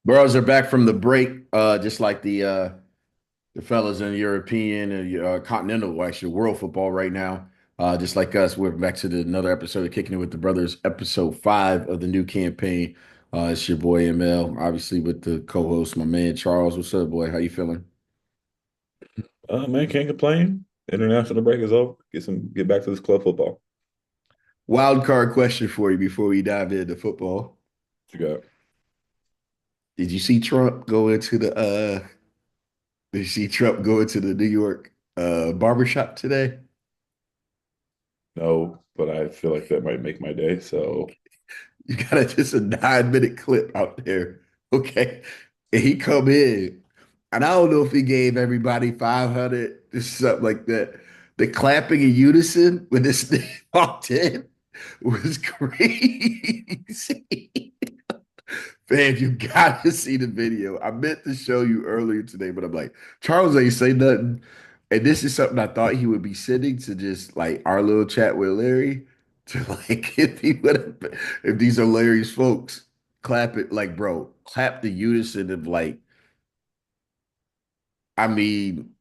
Bros are back from the break, just like the fellas in European and continental, well, actually world football right now. Just like us, we're back to another episode of Kicking It with the Brothers, episode 5 of the new campaign. It's your boy ML, obviously with the co-host, my man Charles. What's up, boy? How you feeling? Man, can't complain. International break is over. Get back to this club football. Wild card question for you before we dive into football. What you got? Did you see Trump go into did you see Trump go into the New York barbershop today? No, but I feel like that might make my day. So You got just a 9 minute clip out there. Okay. And he come in. And I don't know if he gave everybody 500 or something like that. The clapping in unison when this thing walked in was crazy. Man, you got to see the video. I meant to show you earlier today, but I'm like, Charles ain't say nothing. And this is something I thought he would be sending to just like our little chat with Larry to like if these are Larry's folks, clap it like bro, clap the unison of like, I mean,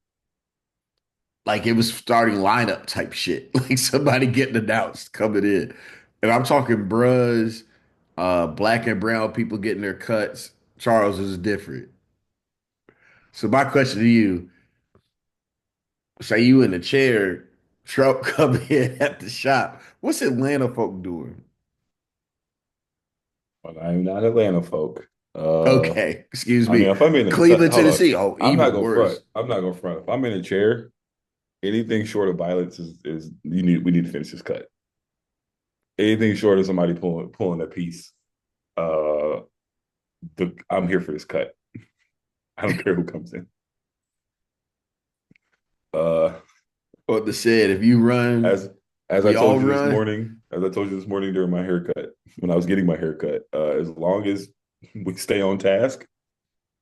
like it was starting lineup type shit. Like somebody getting announced coming in. And I'm talking bruhs, black and brown people getting their cuts. Charles is different. So my question to you, say you in the chair, Trump come in at the shop. What's Atlanta folk doing? but I'm not Atlanta folk. Uh, Okay, excuse I mean, me. if I'm in it, so, Cleveland, hold on. Tennessee. Oh, I'm not even gonna front. worse. I'm not gonna front. If I'm in a chair, anything short of violence is we need to finish this cut. Anything short of somebody pulling a piece. Uh, I'm here for this cut. I don't care who comes in. Uh, What the said, if you run, as as I we all told you this run. morning, as I told you this morning during my haircut, when I was getting my haircut, as long as we stay on task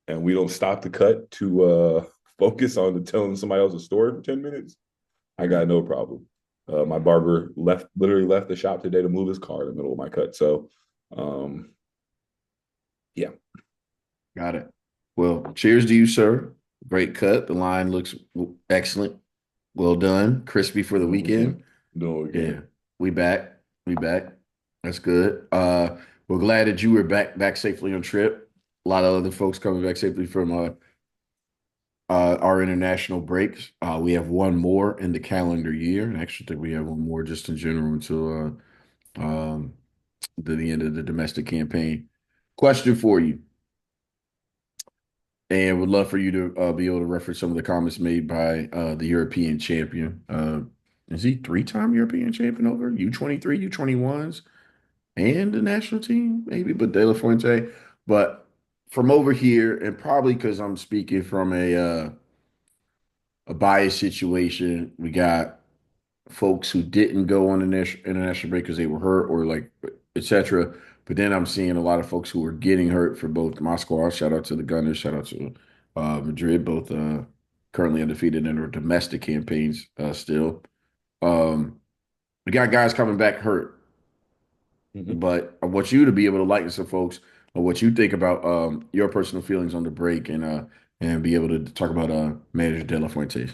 and we don't stop the cut to focus on telling somebody else's story for 10 minutes, I got no problem. My barber literally left the shop today to move his car in the middle of my cut. So, um, yeah. Got it. Well, cheers to you, sir. Great cut. The line looks excellent. Well done. Crispy for the Doing it weekend. again. Doing it Yeah, again. we back. We back. That's good. We're glad that you were back safely on trip. A lot of other folks coming back safely from our international breaks. We have one more in the calendar year, and I actually think we have one more just in general until the end of the domestic campaign. Question for you, and would love for you to be able to reference some of the comments made by the European champion. Is he three-time European champion over U23, U21s? And the national team, maybe, but De La Fuente. But from over here, and probably because I'm speaking from a biased situation, we got folks who didn't go on the international break because they were hurt or like etc. But then I'm seeing a lot of folks who are getting hurt for both my squad. Shout out to the Gunners. Shout out to Madrid, both currently undefeated in their domestic campaigns still. Um, we got guys coming back hurt. Mm-hmm. But I want you to be able to lighten some folks on what you think about your personal feelings on the break and be able to talk about manager De La Fuentes.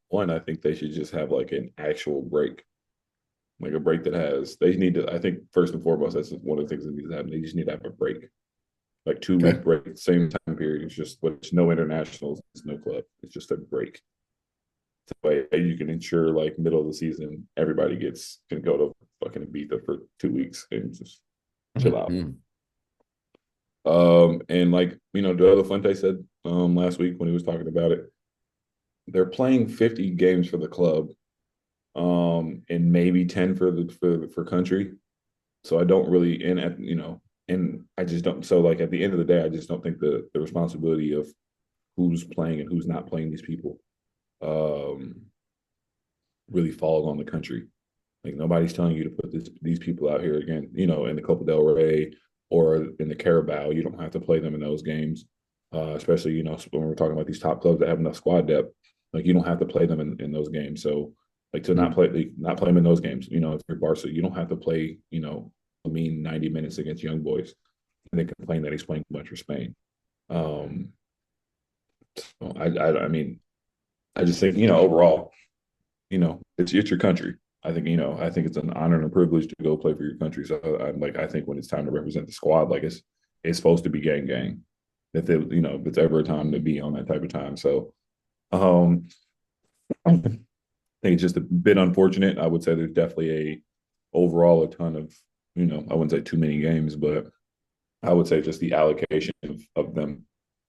One, I think they should just have like an actual break, like a break that has, they need to, I think first and foremost, that's one of the things that needs to happen. They just need to have a break, like 2 week Okay. break, same time period. It's just, but it's no internationals, it's no club. It's just a break. So way you can ensure like middle of the season, everybody can go to fucking Ibiza for 2 weeks and just chill out. Mhm. And like, De La Fuente said last week when he was talking about it, they're playing 50 games for the club, and maybe 10 for country. So I don't really, and I just don't. So like at the end of the day, I just don't think the responsibility of who's playing and who's not playing these people um, really falls on the country. Like nobody's telling you to put these people out here again, in the Copa del Rey or in the Carabao. You don't have to play them in those games, especially when we're talking about these top clubs that have enough squad depth. Like you don't have to play them in those games. So like to not play them in those games. If you're Barca, you don't have to play. I mean 90 minutes against young boys. and they complain that he's playing too much for Spain. Um, so I mean, I just think overall, it's your country. I think it's an honor and a privilege to go play for your country. So I think when it's time to represent the squad, like it's supposed to be gang gang. If if it's ever a time to be on that type of time. So um, I think it's just a bit unfortunate. I would say there's definitely overall a ton of I wouldn't say too many games, but I would say just the allocation of them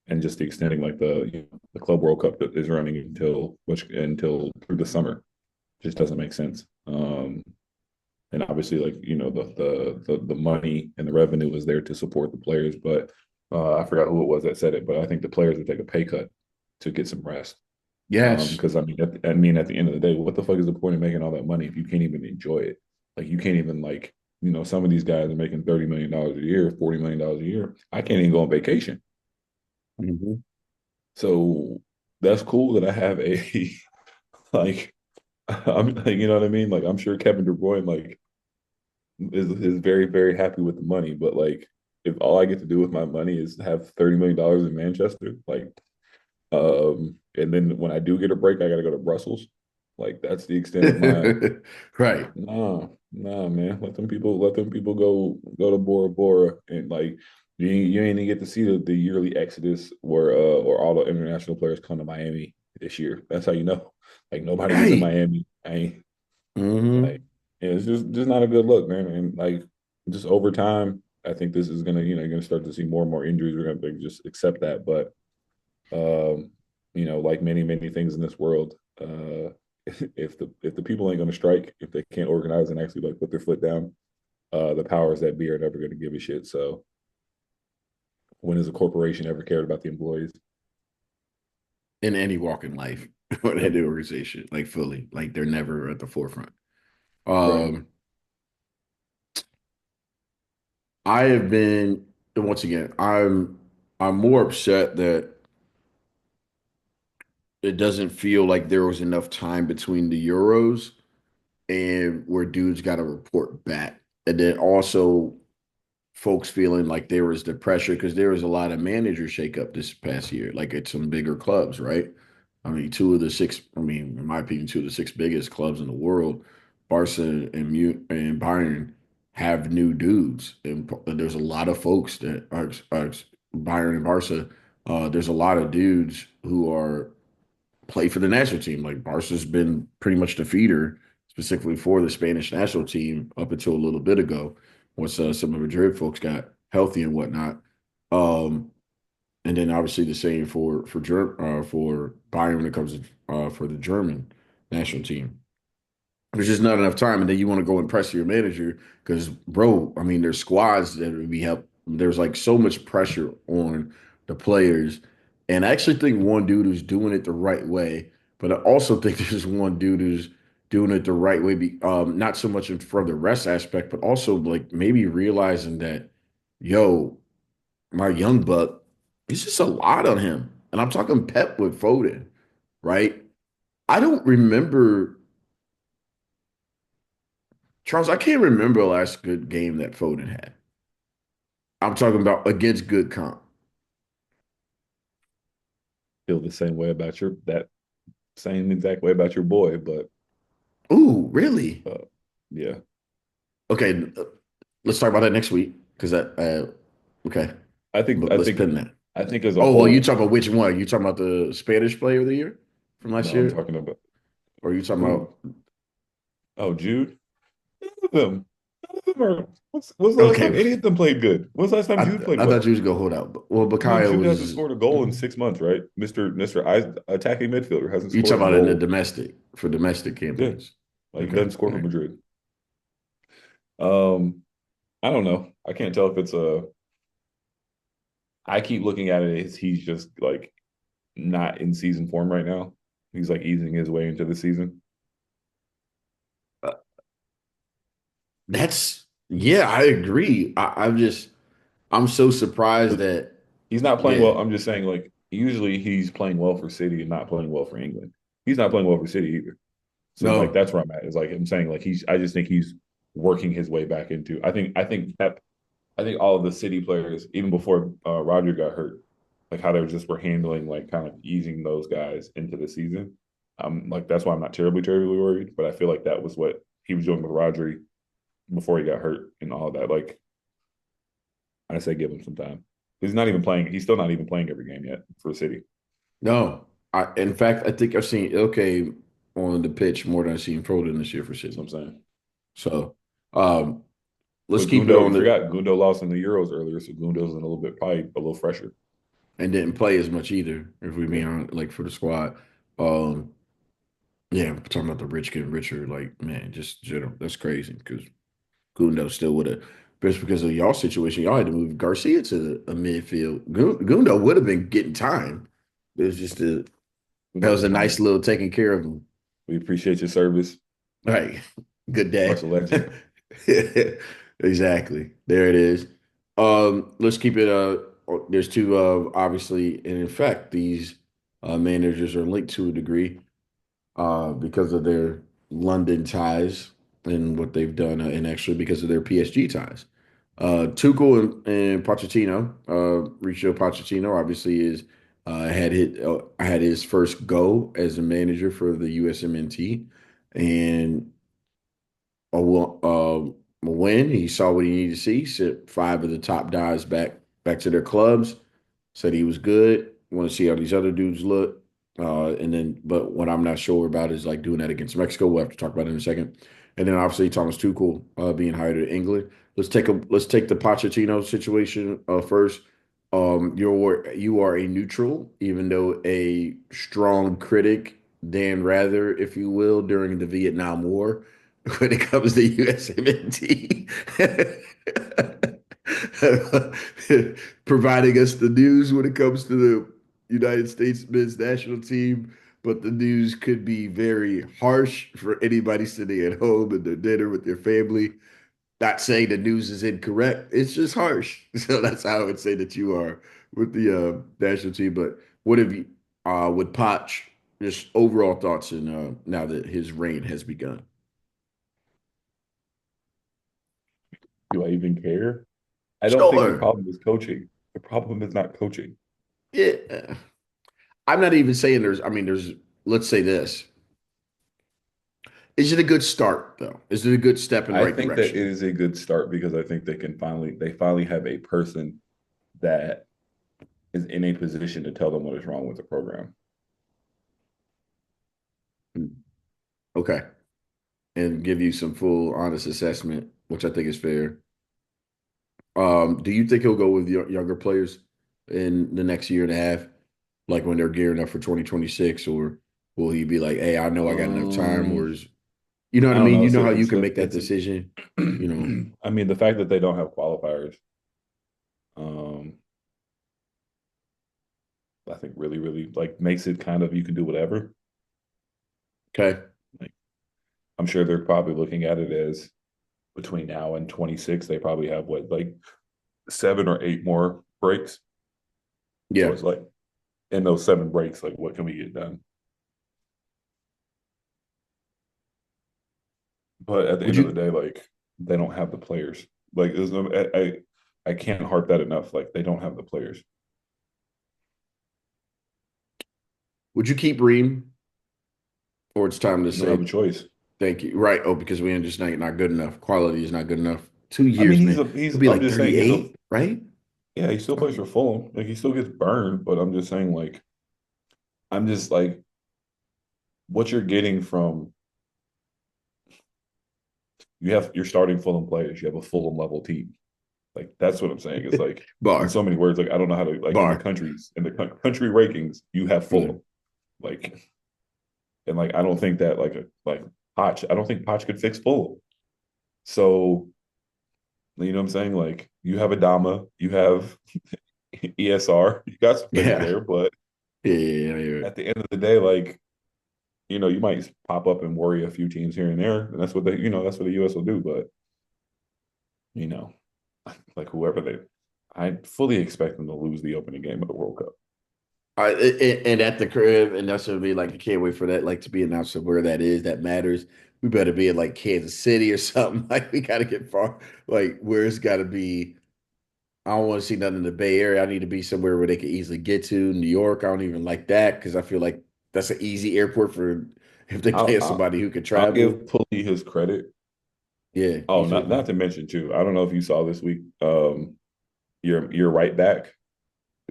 and just the extending like the Club World Cup that is running until through the summer just doesn't make sense. And obviously, like the money and the revenue is there to support the players, but I forgot who it was that said it, but I think the players would take a pay cut to get some rest. Yes. Because at the end of the day, what the fuck is the point of making all that money if you can't even enjoy it? Like you can't even like some of these guys are making $30 million a year, $40 million a year. I can't even go on vacation. Mhm. So that's cool that I have a like I'm like, you know what I mean? Like I'm sure Kevin De Bruyne like is very, very happy with the money, but like if all I get to do with my money is have $30 million in Manchester, like and then when I do get a break, I gotta go to Brussels. Like that's the extent of my Right. nah, man. Let them people go to Bora Bora and like you ain't even get to see the yearly exodus where all the international players come to Miami this year. That's how you know. Like nobody was in Right. Miami. I ain't Hmm. like yeah, it's just not a good look, man. And like just over time, I think this is gonna, you're gonna start to see more and more injuries. We're gonna just accept that. But um, like many, many things in this world, if the people ain't gonna strike, if they can't organize and actually like put their foot down, the powers that be are never gonna give a shit. So when has a corporation ever cared about the employees? In any walk in life or Yep. any organization, like fully, like they're never at the forefront. Right. Um, I have been, and once again, I'm more upset that it doesn't feel like there was enough time between the Euros and where dudes got to report back. And then also folks feeling like there was the pressure because there was a lot of manager shakeup this past year, like at some bigger clubs, right? I mean, two of the six, I mean, in my opinion, two of the six biggest clubs in the world, Barca and Bayern, have new dudes. And there's a lot of folks that are Bayern and Barca. There's a lot of dudes who are play for the national team. Like Barca's been pretty much the feeder specifically for the Spanish national team up until a little bit ago, once some of the Madrid folks got healthy and whatnot. Um, and then obviously the same for Bayern when it comes to for the German national team. There's just not enough time, and then you want to go impress your manager because, bro, I mean, there's squads that would be help. There's like so much pressure on the players, and I actually think one dude who's doing it the right way, but I also think there's one dude who's doing it the right way. Not so much from the rest aspect, but also like maybe realizing that, yo, my young buck, it's just a lot on him, and I'm talking Pep with Foden, right? I don't remember Charles, I can't remember the last good game that Foden had. I'm talking about against good comp. Feel the same way about that same exact way about your boy, but Ooh, really? uh, yeah, Okay, let's talk about that next week because okay, I think I let's think pin that. I think as a Oh, well, you whole, talking about which one? You talking about the Spanish player of the year from last no, I'm year? talking about Or you talking who? about, Oh, Jude. None of them. None of them are. What's the last time okay, any of them played good? When's the last time I, Jude played I thought well? you was going to hold out. Well, No, Bakaya Jude hasn't was, scored a goal in 6 months, right? Mister attacking midfielder hasn't you scored talking a about in the goal. domestic Yeah, campaigns. like he Okay, doesn't score all for right. Madrid. Um, I don't know. I can't tell if it's a. I keep looking at it as he's just like not in season form right now. He's like easing his way into the season. Uh, yeah, I agree. I'm so surprised that, He's not playing yeah, well. I'm just saying, like, usually he's playing well for City and not playing well for England. He's not playing well for City either. So like no. that's where I'm at. Is like I'm saying like I just think he's working his way back into. I think Pep. I think all of the City players, even before Roger got hurt, like how they were handling like kind of easing those guys into the season. Like that's why I'm not terribly worried. But I feel like that was what he was doing with Rodri before he got hurt and all of that. Like I say, give him some time. He's not even playing. He's still not even playing every game yet for City. No, in fact, I think I've seen Ilkay on the pitch more than I've seen Foden this year for That's what City. I'm saying. So um, let's But keep it Gundo, on you the forgot Gundo lost in the Euros earlier, so Gundo's in a little bit probably a little fresher. and didn't play as much either. If we Yeah, being on like for the squad, um, yeah, we're talking about the rich getting richer. Like man, just general, that's crazy because Gundo still would have. Just because of y'all situation, y'all had to move Garcia to a midfield. Gundo would have been getting time. It was just that Gundo's was a a nice man. little taking care of him. We appreciate your service, Right. Good day. Barca legend. Exactly. There it is. Let's keep it there's two obviously, and in fact, these managers are linked to a degree because of their London ties and what they've done, and actually because of their PSG ties. Tuchel and Pochettino, Mauricio Pochettino, obviously is had his first go as a manager for the USMNT, and a win. He saw what he needed to see. Sent five of the top guys back to their clubs. Said he was good. Want to see how these other dudes look. And then, but what I'm not sure about is like doing that against Mexico. We'll have to talk about it in a second. And then obviously Thomas Tuchel being hired at England. Let's take the Pochettino situation first. You are a neutral, even though a strong critic, Dan Rather, if you will, during the Vietnam War when it comes to USMNT. Providing us the news when it comes to the United States men's national team, but the news could be very harsh for anybody sitting at home at their dinner with their family. Not saying the news is incorrect, it's just harsh. So that's how I would say that you are with the national team. But what have you, with Poch, just overall thoughts and now that his reign has begun? Do I even care? I don't think the Sure. problem is coaching. The problem is not coaching. Yeah. I'm not even saying let's say this. Is it a good start, though? Is it a good step in the I right think that it direction? is a good start because I think they finally have a person that is in a position to tell them what is wrong with the program. Hmm. Okay. And give you some full, honest assessment, which I think is fair. Do you think he'll go with younger players in the next year and a half, like when they're gearing up for 2026, or will he be like, "Hey, I know I got enough time," or Um, is you know what I I don't mean? know. You It's know a, how you it's can a, make that it's a. decision, you know? I mean, the fact that they don't have qualifiers, um, I think really like makes it kind of you can do whatever. Okay. Like, I'm sure they're probably looking at it as between now and 26, they probably have what like 7 or 8 more breaks. So Yeah. it's like in those 7 breaks, like what can we get done? But at the Would end of the you day, like they don't have the players. Like there's no, I can't harp that enough. Like they don't have the players. would you keep Reem, or it's time to You don't have a say choice. thank you? Right. Oh, because we understand not good enough. Quality is not good enough. Two I mean, years, man. He'll be I'm like just saying he's a 38, right? yeah, he still plays for Fulham. Like he still gets burned, but I'm just saying like I'm just like what you're getting from you're starting Fulham players. You have a Fulham level team. Like that's what I'm saying. It's like in Bar. so many words, like I don't know how to like Bar. in the country rankings, you have Yeah. Fulham. Like and like I don't think that like Poch, I don't think Poch could fix Fulham. So you know what I'm saying? Like you have Adama, you have ESR, you got some things Yeah. there, but Yeah. at the end of the day, like you might pop up and worry a few teams here and there, and that's what the US will do. But you know, like whoever I fully expect them to lose the opening game of the World Cup. And at the crib, and that's gonna be like I can't wait for that, like to be announced of where that is. That matters. We better be in like Kansas City or something. Like we gotta get far, like where it's gotta be. I don't want to see nothing in the Bay Area. I need to be somewhere where they can easily get to. New York, I don't even like that because I feel like that's an easy airport for if they I'll, pay I'll somebody who could I'll travel. give Pulley his credit. Yeah, Oh, he's a not to mention too. I don't know if you saw this week. Your right back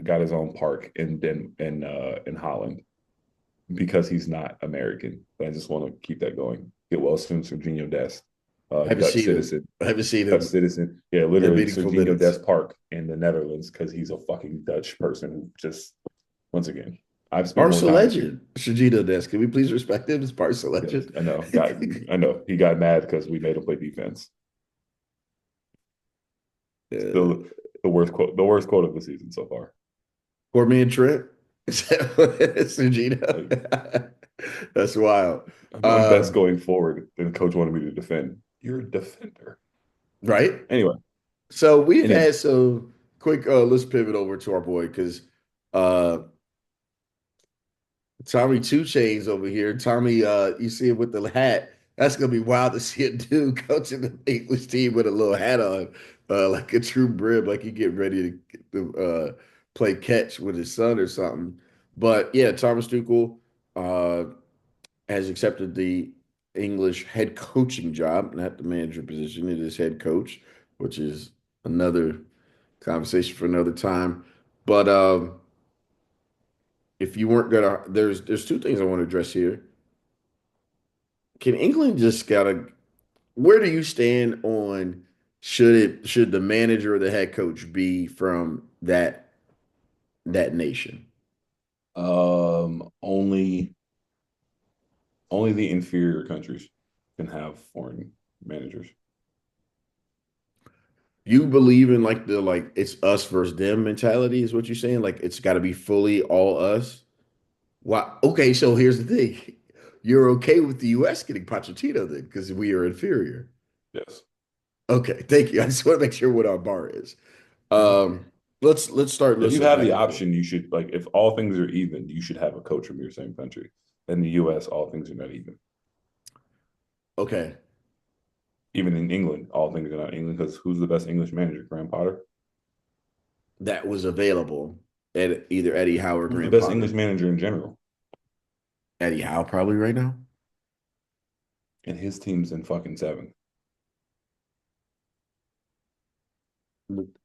got his own park in Holland because he's not American. But I just want to keep that going. Get well soon, Serginho Dest, I haven't Dutch seen him. citizen. I haven't seen Dutch him citizen. Yeah, in literally meaningful Serginho minutes. Dest Park in the Netherlands because he's a fucking Dutch person who just once again, I've spent more Barca time with you. legend, Shajito Desk. Can we please respect him as Barca Yes, legend? I know. I know. He got mad because we made him play defense. uh, Still the worst quote of the season so far. Courtney and Trent. Is that what it is, Like Shajito? That's wild. I'm doing best Um, going forward, and the coach wanted me to defend. You're a defender. right? Anyway, So we've anyway. had some quick let's pivot over to our boy because uh Tommy Two Chains over here. Tommy, you see him with the hat. That's gonna be wild to see a dude coaching the English team with a little hat on, like a true brim, like he getting ready to play catch with his son or something. But yeah, Thomas Tuchel uh, has accepted the English head coaching job, not the manager position. It is head coach, which is another conversation for another time. But if you weren't gonna, there's two things I want to address here. Can England just gotta? Where do you stand on should the manager or the head coach be from that nation? Only the inferior countries can have foreign managers. You believe in like the like it's us versus them mentality is what you're saying? Like it's got to be fully all us? Wow. Okay, so here's the thing. You're okay with the US getting Pochettino then because we are inferior. Yes. Okay, thank you. I just want to make sure what our bar is. Mhm. Um, let's start If you listening have back the and forth. option, you should like if all things are even, you should have a coach from your same country. In the US, all things are not even. Okay, Even in England, all things are not England because who's the best English manager? Graham Potter? that was available at either Eddie Howe or Who's the Graham best English Potter. manager in general? Eddie Howe probably right now. And his team's in fucking seven.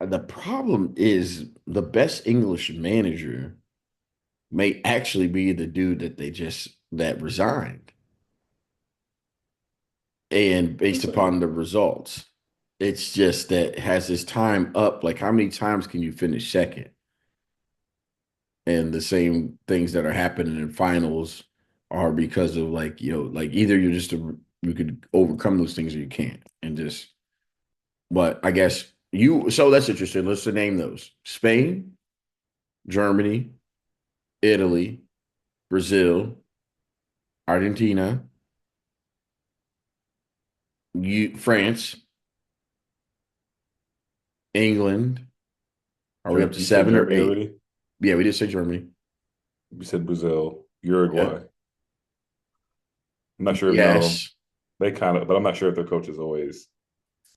The problem is the best English manager may actually be the dude that they just that resigned, and based Just saying. upon the results, it's just that has his time up. Like how many times can you finish second? And the same things that are happening in finals are because of like like either you're just you could overcome those things or you can't, and just. But I guess you. So that's interesting. Let's name those: Spain, Germany, Italy, Brazil, Argentina, France, England. Are we up to You said seven or Germany eight? already? Yeah, we did say Germany. You said Brazil, Yep. Uruguay. I'm not sure if no, Yes. they kind of, but I'm not sure if their coach is always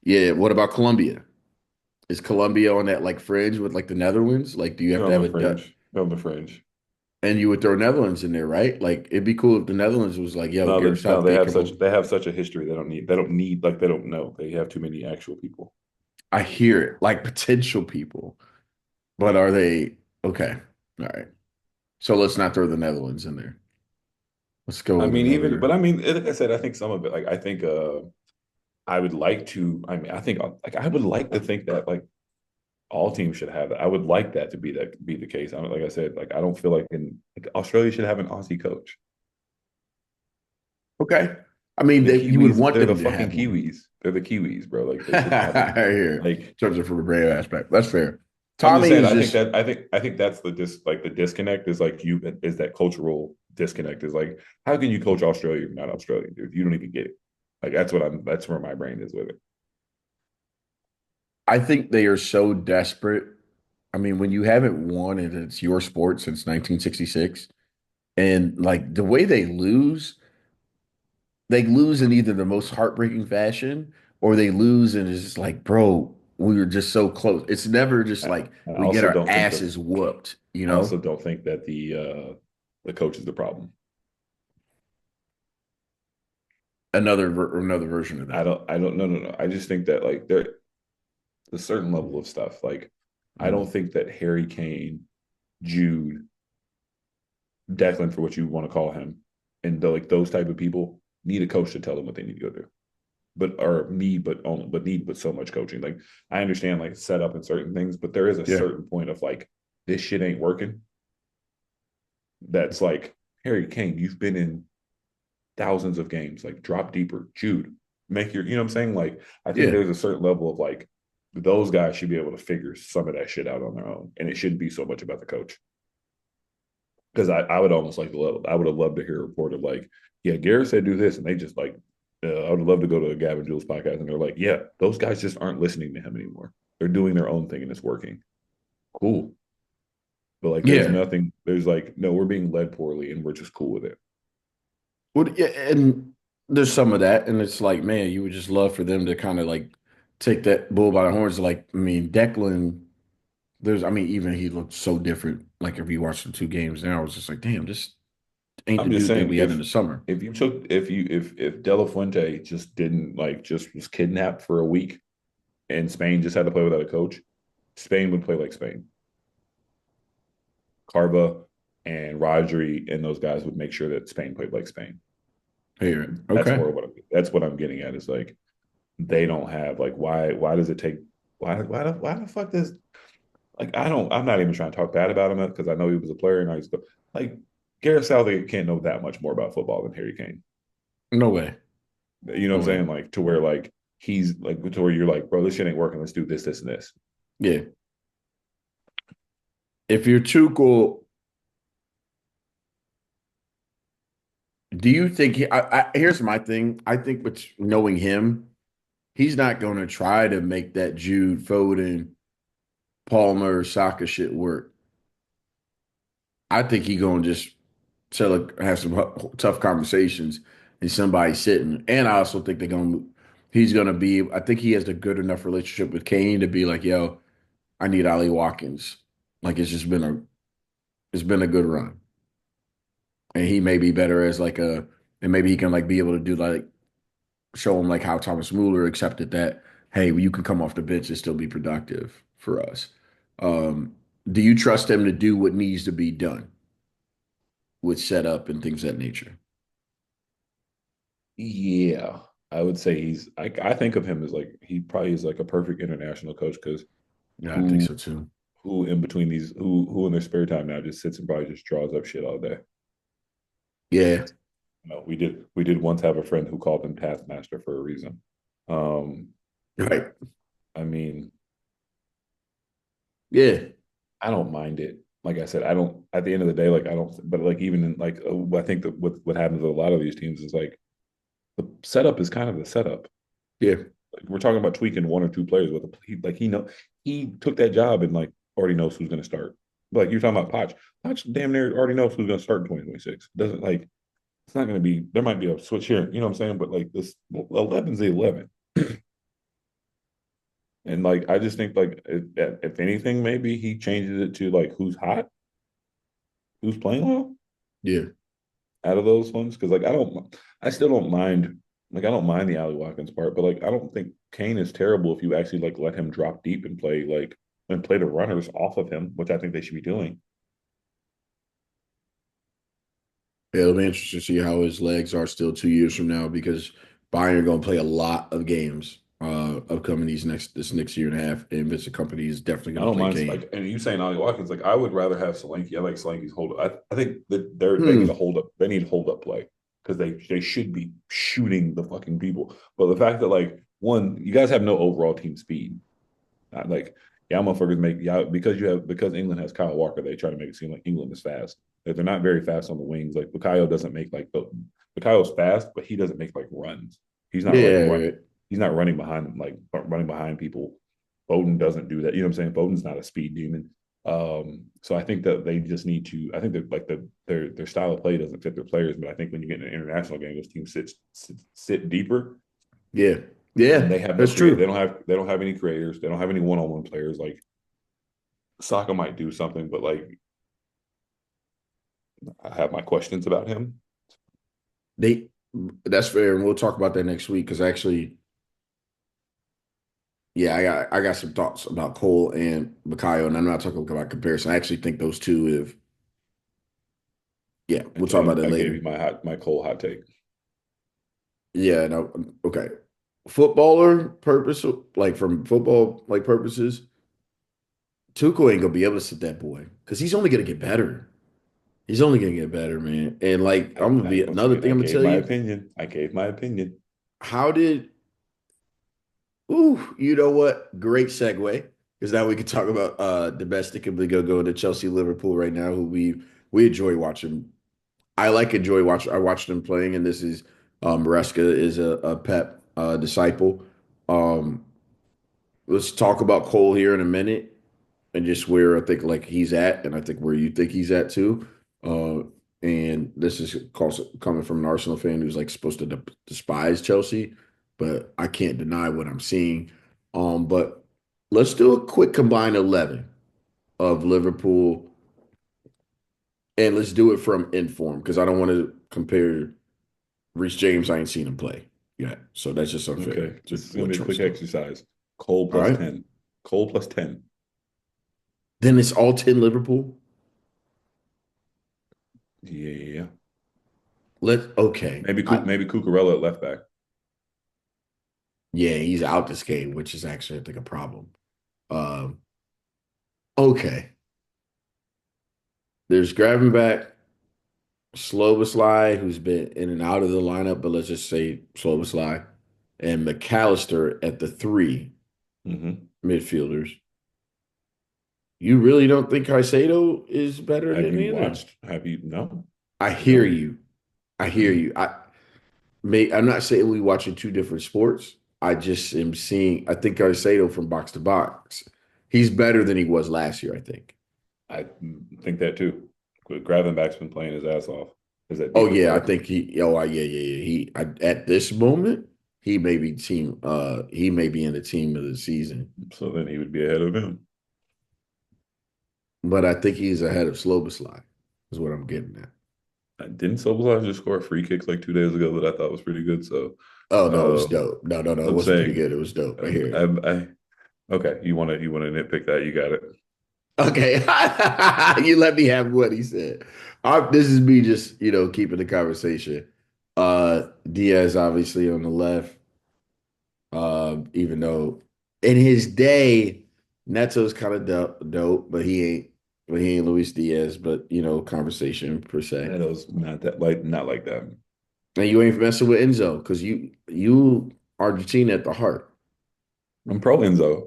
Yeah. What about Colombia? Is Colombia on that like fringe with like the Netherlands? Like, do you have they're to on have the a fringe. They're on the fringe. and you would throw Netherlands in there, right? Like, it'd be cool if the Netherlands was like, "Yo, No, Gareth no, Southgate, come over." they have such a history. They don't need like they don't know. They have too many actual people. I hear it, like potential people, but are they okay? All right. So let's not throw the Netherlands in there. Let's go I with mean, even but another. I mean, like I said, I think some of it, like I think I would like to, I mean, I think like I would like to think that like all teams should have that. I would like that to be the case. I mean, like I said, like I don't feel like Australia should have an Aussie coach. Okay. I mean, The you would Kiwis, want they're the them to fucking have one. Kiwis. They're the Kiwis, bro. Like they should have I one. hear it. Like Judging from a brand aspect. That's fair. I'm just Tommy saying, is just, I think that's the disconnect is like you is that cultural disconnect is like how can you coach Australia if you're not Australian, dude? You don't even get it. Like that's where my brain is with it. I think they are so desperate. I mean, when you haven't won and it's your sport since 1966, and like the way they lose in either the most heartbreaking fashion or they lose and it's just like, bro. we were just so close. It's never just like I we get also our don't think that asses whooped, you I also know? don't think that the coach is the problem. Another version of that. I don't no no no. I just think that like there's a certain level of stuff. Like I Mm. don't think that Harry Kane, Jude, Declan for what you want to call him, and like those type of people need a coach to tell them what they need to go do. But or need but only but need but so much coaching. Like I understand like setup and certain things, but there is a Yeah. certain point of like this shit ain't working. That's like Harry Kane, you've been in thousands of games. Like drop deeper, Jude, make your, you know what I'm saying? Like I think Yeah. there's a certain level of like those guys should be able to figure some of that shit out on their own, and it shouldn't be so much about the coach. Because I would almost like to love, I would have loved to hear a report of like, yeah, Garrett said do this, and they just like, I would love to go to a Gavin Jules podcast, and they're like, yeah, those guys just aren't listening to him anymore. They're doing their own thing, and it's working. Cool, but like, there's Yeah. nothing. There's like, no, we're being led poorly, and we're just cool with it. Well, yeah, and there's some of that, and it's like, man, you would just love for them to kind of like take that bull by the horns. Like, I mean, Declan, I mean, even he looked so different. Like, if you watch the two games now, I was just like, damn, this ain't the I'm just dude that saying, we had in the summer. if you took if De La Fuente just didn't like just was kidnapped for a week, and Spain just had to play without a coach, Spain would play like Spain. Carva and Rodri and those guys would make sure that Spain played like Spain. Here, That's okay, more that's what I'm getting at is like they don't have like why does it take why the fuck does like I'm not even trying to talk bad about him because I know he was a player and I used to like Gareth Southgate can't know that much more about football than Harry Kane. no way, You know what no I'm way. saying? Like to where like he's like to where you're like, bro, this shit ain't working. Let's do this, this, and this. Yeah, if you're Tuchel, do you think here's my thing? I think with knowing him, he's not going to try to make that Jude Foden, Palmer, Saka shit work. I think he gonna just have some tough conversations and somebody sitting. And I also think he's gonna be. I think he has a good enough relationship with Kane to be like, yo, I need Ali Watkins. Like it's been a good run, and he may be better as like and maybe he can like be able to do like show him like how Thomas Mueller accepted that. Hey, you can come off the bench and still be productive for us. Um, do you trust him to do what needs to be done with setup and things of that nature? Yeah, I would say I think of him as like he probably is like a perfect international coach because Yeah, I think who so too. who in between these who in their spare time now just sits and probably just draws up shit all day. Yeah, No, we did once have a friend who called him Taskmaster for a reason. Um, right. I mean, Yeah, I don't mind it. Like I said, I don't. At the end of the day, like I don't. But like even in like I think that what happens with a lot of these teams is like the setup is kind of the setup. yeah, Like we're talking about tweaking one or two players with like he took that job and like already knows who's going to start. Like you're talking about Poch. Poch damn near already knows who's going to start in 2026. Doesn't like it's not going to be. There might be a switch here. You know what I'm saying? But like this 11's the 11. And like I just think like if anything, maybe he changes it to like who's hot, who's playing well yeah, out of those ones. Because like I still don't mind. Like I don't mind the Ali Watkins part, but like I don't think Kane is terrible if you actually like let him drop deep and play like and play the runners off of him, which I think they should be doing. yeah. It'll be interesting to see how his legs are still 2 years from now because Bayern going to play a lot of games upcoming this next year and a half, and Vincent Company is definitely I going to don't play mind Kane. like and you saying Ali Watkins, like I would rather have Solanke. I like Solanke's hold up. I think that they need a Hmm. hold up. They need hold up play because they should be shooting the fucking people. But the fact that like one, you guys have no overall team speed. Like y'all motherfuckers make y'all because England has Kyle Walker, they try to make it seem like England is fast. Like, they're not very fast on the wings. Like Bukayo doesn't make like the Bukayo's fast, but he doesn't make like runs. He's not like run. Yeah, He's not running behind like running behind people. Bowden doesn't do that. You know what I'm saying? Bowden's not a speed demon. So I think that they just need to. I think that like their style of play doesn't fit their players. But I think when you get in an international game, those teams sit deeper. yeah. and Yeah, they have no that's create. true. They don't have any creators. They don't have any one-on-one players. Like Saka might do something, but like I have my questions about him. They that's fair, and we'll talk about that next week because actually, yeah, I got some thoughts about Cole and Makayo, and I'm not talking about comparison. I actually think those two have yeah, we'll talk about that I gave you later. my Cole hot take. Yeah, no, okay. Footballer purpose, like from football like purposes, Tuchel ain't gonna be able to sit that boy because he's only gonna get better. He's only gonna get better, man. And like I'm gonna be Once another again, thing I I'm gonna gave tell my you. opinion. I gave my opinion. How did ooh, you know what? Great segue. Because now we can talk about domestically go to Chelsea Liverpool right now, who we enjoy watching. I like enjoy watch. I watched them playing, and this is Maresca is a Pep disciple. Um, let's talk about Cole here in a minute, and just where I think like he's at, and I think where you think he's at too. Uh, and this is coming from an Arsenal fan who's like supposed to despise Chelsea, but I can't deny what I'm seeing. But let's do a quick combined 11 of Liverpool, and let's do it from inform because I don't want to compare Reece James. I ain't seen him play yet, so that's just unfair Okay, to this is going what to be a Troy's quick doing. exercise. Cole All plus right, 10. Cole plus 10. then it's all 10 Liverpool. Yeah. Let's okay. Maybe Cucurella at left back. Yeah, he's out this game, which is actually I think a problem. Um, okay, there's Gravenback, Sloboslai, who's been in and out of the lineup, but let's just say Sloboslai, and McAllister at the three Hmm. midfielders. You really don't think Caicedo is better Have than you either? watched? Have you? No, I I hear don't. you. I hear you. I'm not saying we watching two different sports. I just am seeing. I think Caicedo from box to box, he's better than he was last year. I think. I think that too. Gravenback's been playing his ass off as that Oh deeper yeah, I threat. think he. Oh yeah. At this moment, he may be in the team of the season, So then he would be ahead of him. but I think he's ahead of Sloboslai. Is what I'm getting at. Didn't Soboslai just score a free kick like 2 days ago that I thought was pretty good? So Oh no, it was uh, dope. No, it I'm wasn't pretty saying, good. It was dope. I um, hear it. I, okay, you want to nitpick that? You got it. Okay, you let me have what he said. This is me just keeping the conversation. Diaz obviously on the left. Even though in his day, Neto's kind of dope, but he ain't Luis Diaz, but conversation per se. That was not like that. And you ain't messing with Enzo because you Argentina at the heart. I'm pro Enzo.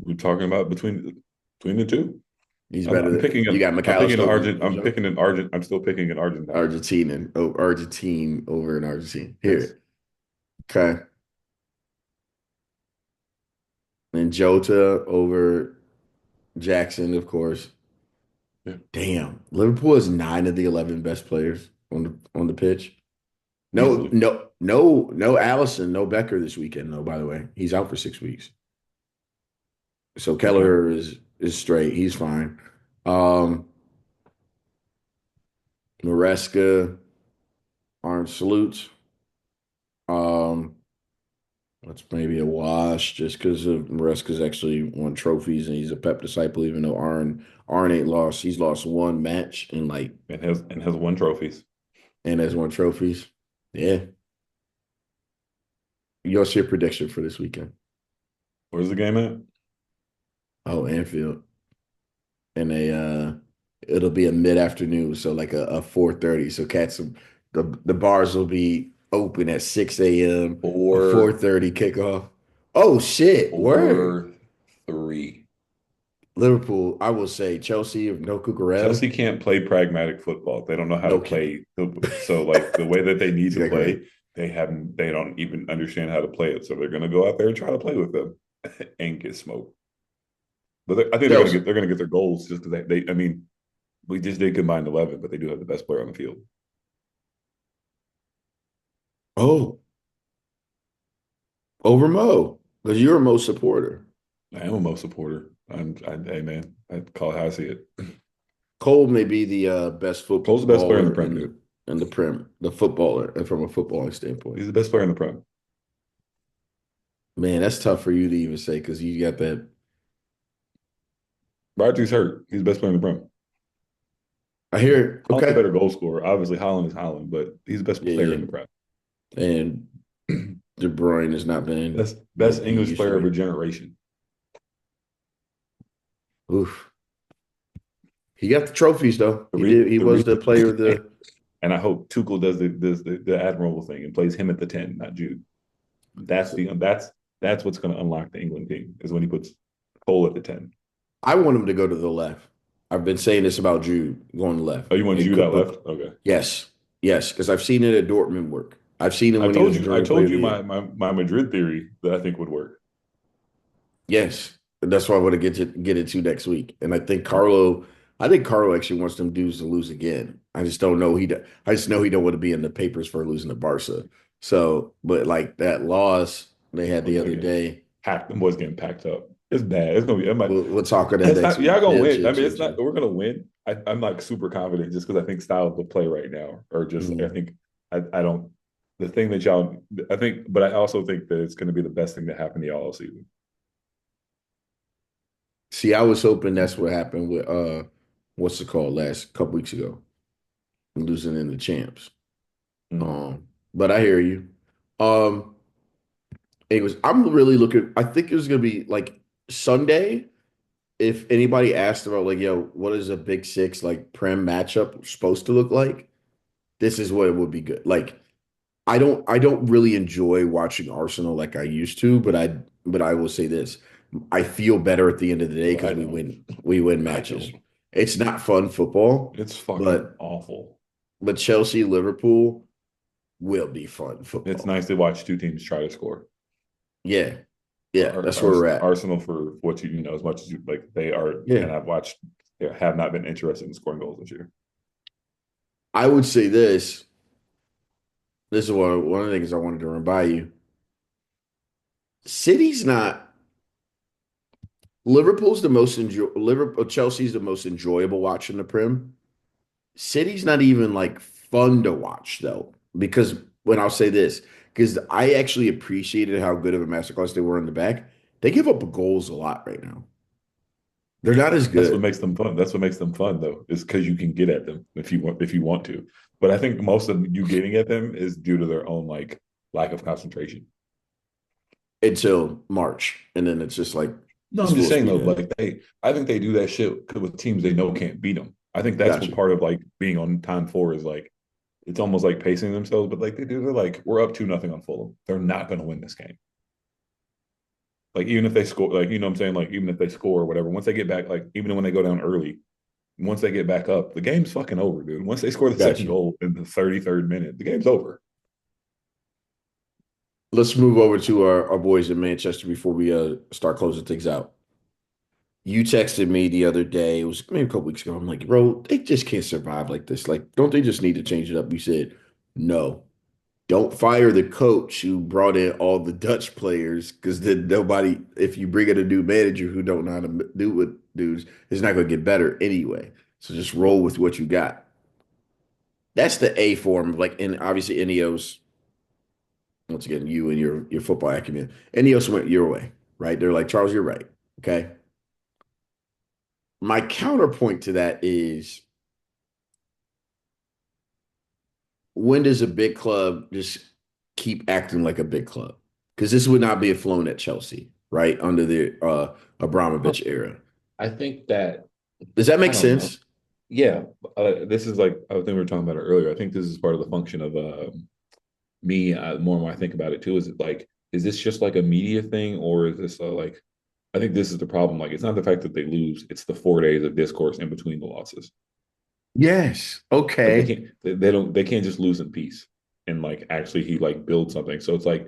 We're talking about between the two. He's better I'm than picking you got I'm picking McAllister an over Argent. I'm Enzo. picking an Argent. I'm still picking an Argentine. Argentine Argentine over in Argentine. Yes. Here. Okay. And Jota over Jackson, of course. Yeah. Damn. Liverpool has 9 of the 11 best players on the pitch. No, Easily. no, no, no Allison, no Becker this weekend, though, by the way. He's out for 6 weeks. So Okay. Kelleher is straight. He's fine. Um, Maresca, Arn Salutes. Um, that's maybe a wash just because of Maresca's actually won trophies and he's a Pep disciple, even though Arn ain't lost. He's lost one match And has won trophies. and has won trophies. Yeah. What's your prediction for this weekend? Where's the game at? Oh, Anfield. And it'll be a mid-afternoon, so like a 4:30. So cats the bars will be open at 6 a.m. A Four 4:30 kickoff. Oh shit, word. 4-3. Liverpool, I will say Chelsea of no Cucurella. Chelsea can't play pragmatic football. They don't know how to No kidding. play. So like the way that they need to Okay. play, they don't even understand how to play it. So they're gonna go out there and try to play with them and get smoked. But I think Chelsea. they're gonna get their goals just because I mean we just did combine 11, but they do have the best player on the field. Oh, over Mo because you're a Mo supporter. I am a Mo supporter. Hey man, I call it how I see it. Cole may be the best Cole's the best player in the footballer Prem, dude. in the Prem, the footballer, and from a footballing standpoint. He's the best player in the Prem. Man, that's tough for you to even say because you got that. Rodri's hurt. He's the best player in the Prem. I hear it. Holland's the Okay. better goal scorer. Obviously, Holland is Holland, but he's the best Yeah, player in yeah. the Prem. And De Bruyne has not been Best what he English used to player of a be. generation. Oof. He got the trophies though. The He re, did. He the was re, the player of the. and I hope Tuchel does the admirable thing and plays him at the 10, not Jude. That's what's going to unlock the England team is when he puts Cole at the 10. I want him to go to the left. I've been saying this about Jude going left. Oh, you want It Jude could, out but left? Okay. yes, yes, because I've seen it at Dortmund work. I've seen him when he was I during told you Premier. my Madrid theory that I think would work. Yes, that's what I want to get into next week. And Okay. I think Carlo actually wants them dudes to lose again. I just don't know I just know he don't want to be in the papers for losing to Barca. So, but like that loss they had Oh, the they're other getting day, packed. Them boys getting packed up. It's bad. It's gonna be. we'll talk on that It's next not. Y'all week. gonna Chill, win. I chill, mean, chill, it's not. chill. We're gonna win. I'm like super confident just because I think styles of play right now are just. I Mhm. think I don't. The thing that y'all. I think, but I also think that it's going to be the best thing that happened to y'all all season. See, I was hoping that's what happened with what's it called last couple weeks ago, losing in the champs. Mm. But I hear you. Um, anyways, I'm really looking. I think it was gonna be like Sunday. If anybody asked about like, yo, what is a Big Six like Prem matchup supposed to look like? This is what it would be good. Like, I don't really enjoy watching Arsenal like I used to, but I will say this. I feel better at the end of the day Well, because I don't. we win I matches. don't. It's not fun football, It's fucking but awful. Chelsea Liverpool will be fun It's football. nice to watch two teams try to score. Yeah. Yeah, that's where we're at. Arsenal for what you know as much as you like they are, Yeah. and I've watched they have not been interested in scoring goals this year. I would say this. This is one of the things I wanted to run by you. City's not Liverpool's the most enjoy Liverpool Chelsea's the most enjoyable watch in the Prem. City's not even like fun to watch though, because when I'll say this, because I actually appreciated how good of a masterclass they were in the back. They give up goals a lot right now. They're not as That's what good. makes them fun. That's what makes them fun, though, is because you can get at them if you want to. But I think most of you getting at them is due to their own like lack of concentration. Until March, and then it's just like No, it's I'm just full saying though, speed ahead. like I think they do that shit with teams they know can't beat them. I think that's what Gotcha. part of like being on time four is like. It's almost like pacing themselves, but like they do, they're like, we're up 2-0 on Fulham. They're not going to win this game. Like even if they score, like you know what I'm saying, like even if they score or whatever, once they get back, like even when they go down early, once they get back up, the game's fucking over, dude. Once they score the second Gotcha. goal in the 33rd minute, the game's over. Let's move over to our boys in Manchester before we start closing things out. You texted me the other day, it was maybe a couple weeks ago. I'm like, bro, they just can't survive like this. Like, don't they just need to change it up? You said, no, don't fire the coach who brought in all the Dutch players because then nobody, if you bring in a new manager who don't know how to do what dudes, it's not going to get better anyway. So just roll with what you got. That's the A form of like, and obviously Ineos, once again, you and your football acumen, Ineos went your way, right? They're like, Charles, you're right. Okay. My counterpoint to that is when does a big club just keep acting like a big club? Because this would not be a flown at Chelsea, right? Under the Abramovich era. I think that Does that I make don't know. sense? Yeah, this is like I think we were talking about it earlier. I think this is part of the function of me. More when I think about it too, is it like is this just like a media thing, or is this like I think this is the problem. Like, it's not the fact that they lose; it's the 4 days of discourse in between the losses. Yes. Like, Okay. they can't just lose in peace and like actually he like build something. So it's like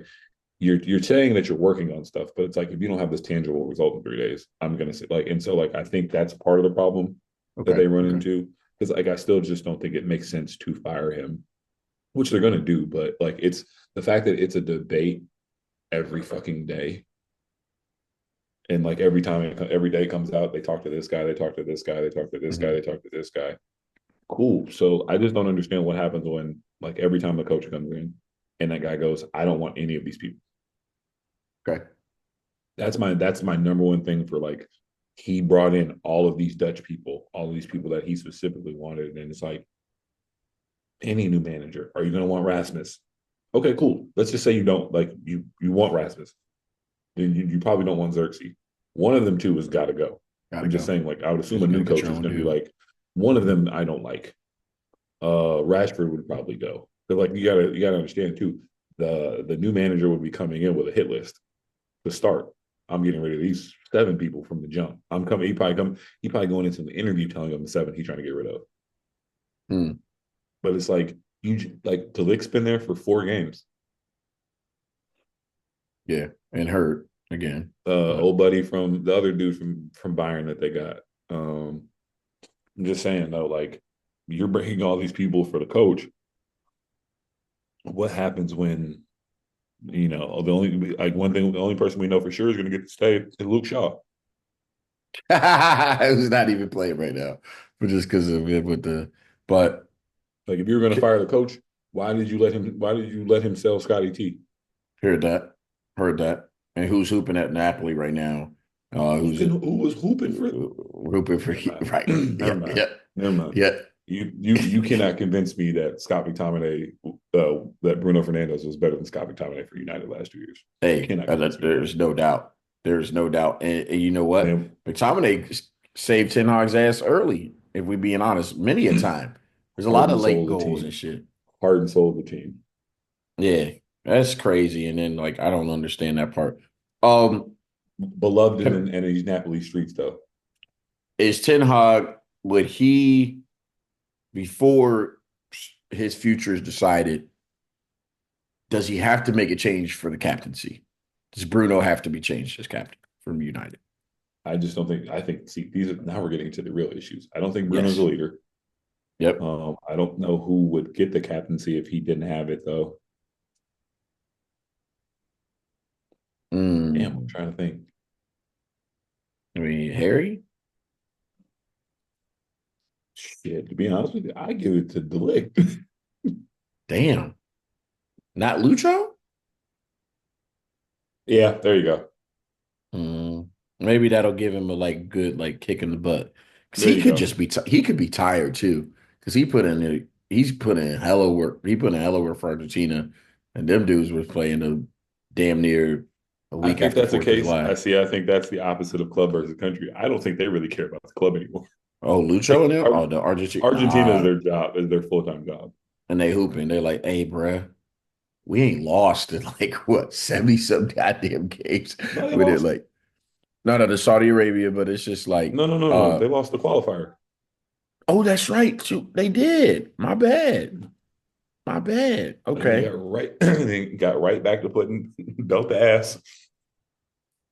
you're saying that you're working on stuff, but it's like if you don't have this tangible result in 3 days, I'm gonna say like, and so like I think that's part of the problem that Okay. they run Okay. into because like I still just don't think it makes sense to fire him, which they're gonna do, but like it's the fact that it's a debate every fucking day. And like every day comes out, they talk to this guy, they talk to this guy, they talk to this guy, Hmm. they talk to this guy. Cool. So I just don't understand what happens when like every time the coach comes in and that guy goes, I don't want any of these people. Okay. That's my number one thing for like he brought in all of these Dutch people, all of these people that he specifically wanted. And it's like any new manager, are you gonna want Rasmus? Okay, cool. Let's just say you don't like you want Rasmus. Then you probably don't want Xerxes. One of them two has got to go. Gotta I'm just go. saying, like, I would assume a Just go new get coach your is own going to be dude. like, one of them I don't like. Rashford would probably go. But like, you gotta understand too. The new manager would be coming in with a hit list to start. I'm getting rid of these 7 people from the jump. I'm coming. He probably going into the interview telling them the 7 he's trying to get rid of. Hmm. But it's like like Delict's been there for 4 games. Yeah, and hurt again. But Old buddy from the other dude from Bayern that they got. Um, I'm just saying though, like you're bringing all these people for the coach. What happens when the only like one thing, the only person we know for sure is going to get to stay is Luke Shaw. who's not even playing right now, but just because of it with the. But Like if you were going to fire the coach, why did you let him? Why did you let him sell Scotty T? heard that, heard that, and who's hooping at Napoli right now? Who's Who was hooping for? hooping for Never mind. right? Never Yeah, mind. yeah, Never mind. yeah. You cannot convince me that Scott McTominay, that Bruno Fernandez was better than Scott McTominay for United last 2 years. Hey, Cannot convince me of that. there's no doubt. There's no doubt. And you know what? Man, McTominay saved Ten Hag's ass early, if we being honest, many a time. There's a heart lot and of late soul of the goals and team. shit. Heart and soul of the team. Yeah, that's crazy. And then like I don't understand that part. Um, Beloved in these Napoli streets, though. is Ten Hag, would he, before his future is decided, does he have to make a change for the captaincy? Does Bruno have to be changed as captain from United? I just don't think. I think. See, these are now we're getting to the real issues. I don't think Bruno's a Yes. leader. Yep. I don't know who would get the captaincy if he didn't have it, though. Damn, I'm Mm. trying to think. I mean, Harry? Shit, to be honest with you, I give it to Delict. Damn. Not Lucho? Yeah, there you go. Mm. Maybe that'll give him a like good like kick in the butt. Because There he you could go. just be he could be tired too. Because he's put in hella work. He put in hella work for Argentina, and them dudes was playing a damn near a I week think after that's the Fourth of case. July. I think that's the opposite of club versus country. I don't think they really care about the club anymore. Oh, Lucho and them? Oh, the Argentina. Argentina is Nah, their job, is their full time job. and they hooping. They're like, hey, bruh, we ain't lost in like what 70 some goddamn games No, they with it. lost. Like, no, the Saudi Arabia, but it's just like, No, no, no, no. They lost the qualifier. oh, that's right. Shoot, they did. My bad. My bad. And they Okay. got right they got right back to putting belt the ass.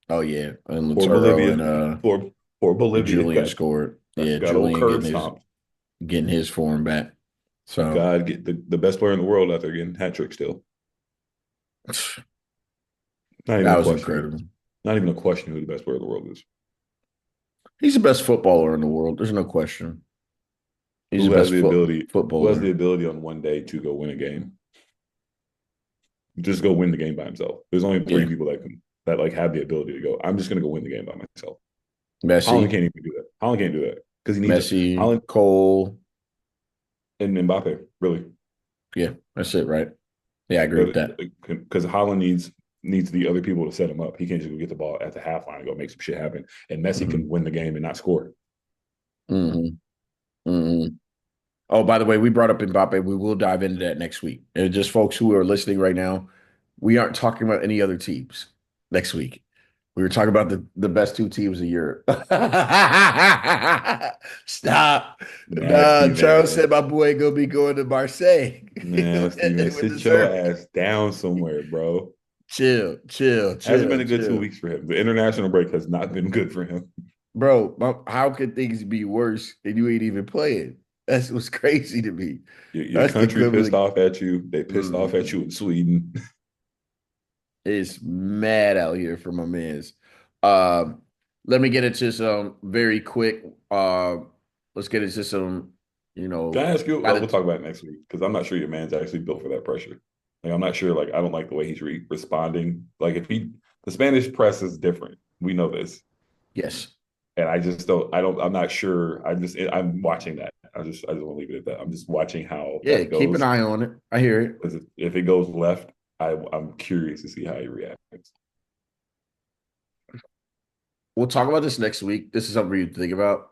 Oh yeah. And Poor Laturo Bolivia. and Poor Bolivia Julian scored. Yeah, got old Julian curb stomped. getting his form back. So God, get the best player in the world out there getting hat trick still. Not even that a was question. incredible. Not even a question who the best player in the world is. He's the best footballer in the world. There's no question. He's the Who has best the ability? Who has the footballer. ability on one day to go win a game? Just go win the game by himself. There's only three Yeah. people that like have the ability to go. I'm just gonna go win the game by myself. Holland Messi, can't even do that. Holland can't do that because he needs it. Messi, Holland Cole. and Mbappe really, Yeah, that's it, right? Yeah, I agree with but that. because Holland needs the other people to set him up. He can't just go get the ball at the half line and go make some shit happen. And Messi can Hmm. win the game and not score. Hmm. Hmm. Oh, by the way, we brought up Mbappe. We will dive into that next week. And just folks who are listening right now, we aren't talking about any other teams next week. We were talking about the best two teams of Europe. Stop. Nasty Nah, Charles man. said my boy gonna be going to Marseille Nasty man. with the Sit your Serbian. ass down somewhere, bro. Chill, chill, Hasn't been chill, a good chill. 2 weeks for him. The international break has not been good for him. Bro, how could things be worse and you ain't even playing? That's what's crazy to me. Your That's the country pissed equivalent. off at you. They pissed off at Mhm. you in Sweden. It's mad out here for my man's. Um, Let me get into some very quick. Let's get into some, you Can know, I ask you? got We'll it. talk about it next week because I'm not sure your man's actually built for that pressure. Like I'm not sure. Like I don't like the way he's responding. Like if he, the Spanish press is different. We know this, Yes. and I just don't. I don't. I'm not sure. I'm watching that. I just want to leave it at that. I'm just watching how Yeah, that keep an goes. eye on it. I hear it. Because if it goes left, I'm curious to see how he reacts. We'll talk about this next week. This is something for you to think about.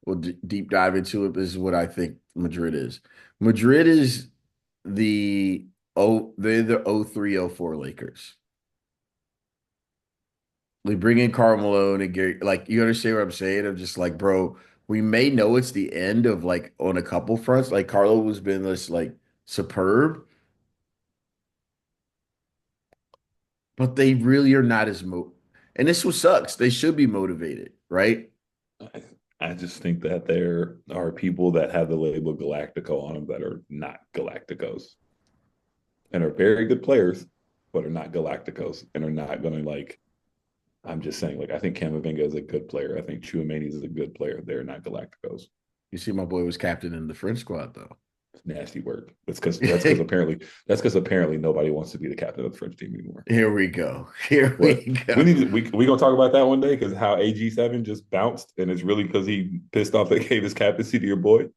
We'll deep dive into it. This is what I think Madrid is. Madrid is they're the 03-04 Lakers. We bring in Karl Malone and Gary. Like, you understand what I'm saying? I'm just like, bro, we may know it's the end of like on a couple fronts. Like Carlo has been this like superb, but they really are not as and this what sucks. They should be motivated, right? I, I just think that there are people that have the label Galactico on them that are not Galacticos and are very good players, but are not Galacticos and are not going to like. I'm just saying, like I think Camavinga is a good player. I think Chouameni is a good player. They're not Galacticos. You see, my boy was captain in the French squad though. It's nasty work. That's because apparently nobody wants to be the captain of the French team anymore. Here we go. Here we What we go. need to, we gonna talk about that one day because how AG7 just bounced and it's really because he pissed off they gave his captaincy to your boy.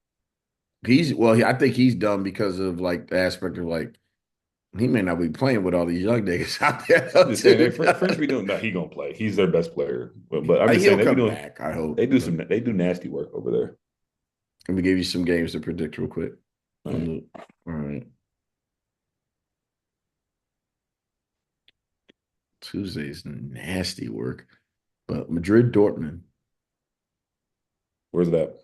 I think he's done because of like the aspect of like he may not be playing with all these young niggas out there I'm though, just saying, too. French be doing. No, he gonna play. He's their best player. But I'm just saying He'll come back, I hope. But they do nasty work over there. let me give you some games to predict real quick. All right, All right. Tuesday's nasty work, but Madrid, Dortmund, where's that?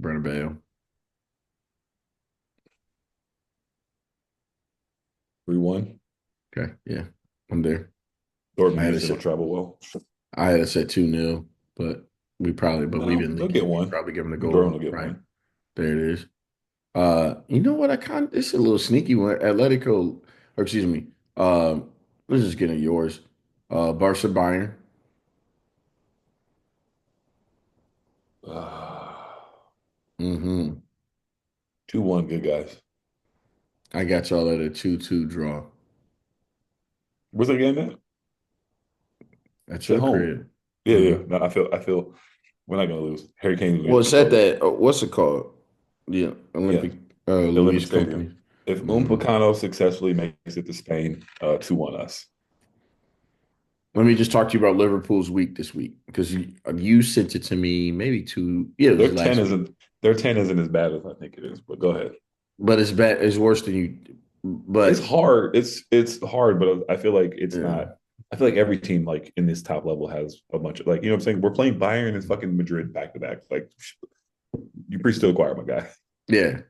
Bernabeu. 3-1. Okay, yeah, I'm there. I Dortmund had to usually say don't travel well. I had to say 2-0, but we've No, been they'll get lenient. We one. probably give them the Dortmund will goal. get Right one. there it is. You know what? It's a little sneaky one. Atletico, or excuse me. Let's just get in yours. Barca Bayern. Mm-hmm. 2-1, good guys. I got y'all at a 2-2 draw. Where's that game at? That's It's at your home. crib. Yeah, yeah. Uh-huh. No, I feel we're not gonna lose. Harry Kane's gonna Well, get it's them at goals. that. What's it called? Yeah, Yeah, Olympic the Olympic Louis Stadium. Company. If Mhm. Umpacano successfully makes it to Spain, 2-1 us. Let me just talk to you about Liverpool's week this week because you sent it to me maybe two. Yeah, it Their was 10 last week. isn't their 10 isn't as bad as I think it is, but go ahead. But it's bad. It's worse than you. It's But hard. It's hard, but I feel like it's yeah, not. I feel like every team like in this top level has a bunch of like you know what I'm saying. We're playing Bayern and fucking Madrid back to back. Like you preach to the choir, my guy. yeah.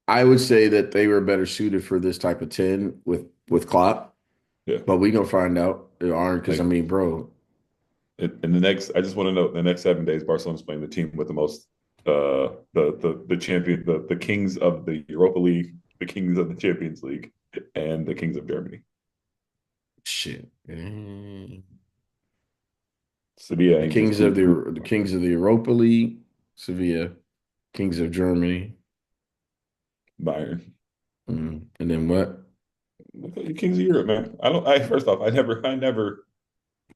I would say that they were better suited for this type of 10 with Klopp, Yeah, but we gonna find out they aren't because I like mean, bro, in the next. I just want to know the next 7 days. Barcelona's playing the team with the most the champion the kings of the Europa League, the kings of the Champions League, and the kings of Germany. shit. Mm. Sevilla The ain't just kings of who the kings of the Europa League, Sevilla, kings of Germany, Bayern. and then what? The Kings of Europe, man. I don't. I first off, I never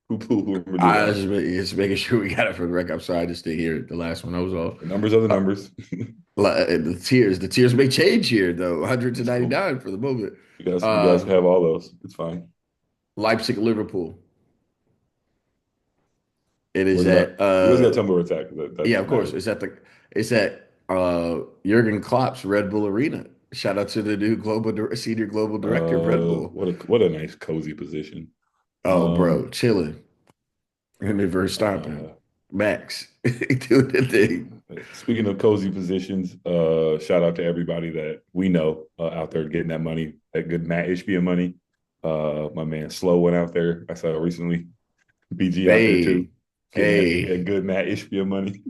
poo-poo whoever did I that. was just making sure we got it for the record. I'm sorry, I just didn't hear it. The last one I was off. The numbers are the Uh, numbers. the tiers may change here though. 100 to It's cool. 99 for the moment. You guys can Um, have all those. It's fine. Leipzig, Liverpool. It is Where's that? at You always got to tell me where it's at because yeah, that of course. matters. It's at Jurgen Klopp's Red Bull Arena. Shout out to the new senior global director of Red Bull. What a nice cozy position. Oh, bro, Um, chilling. And then Verstappen, uh, Max, doing the thing. Speaking of cozy positions, shout out to everybody that we know out there getting that money, that good Matt Ishbia money. My man Slow went out there. I saw recently. BG out there too, Hey, getting hey. that good Matt Ishbia money.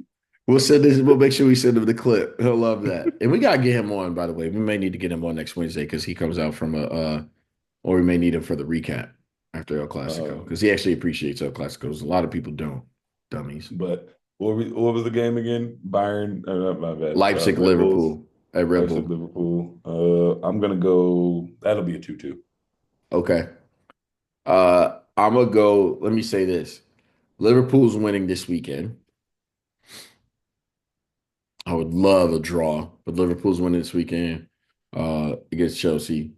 We'll send this. We'll make sure we send him the clip. He'll love that. And we gotta get him on. By the way, we may need to get him on next Wednesday because he comes out from a or we may need him for the recap after El Clasico Um, because he actually appreciates El Clasicos. A lot of people don't. Dummies. but what was the game again? Bayern, not my bad. Leipzig, Red Bulls, Liverpool at Red Leipzig, Bull. Liverpool. I'm gonna go. That'll be a 2-2. Okay. I'm gonna go. Let me say this: Liverpool's winning this weekend. I would love a draw, but Liverpool's winning this weekend against Chelsea.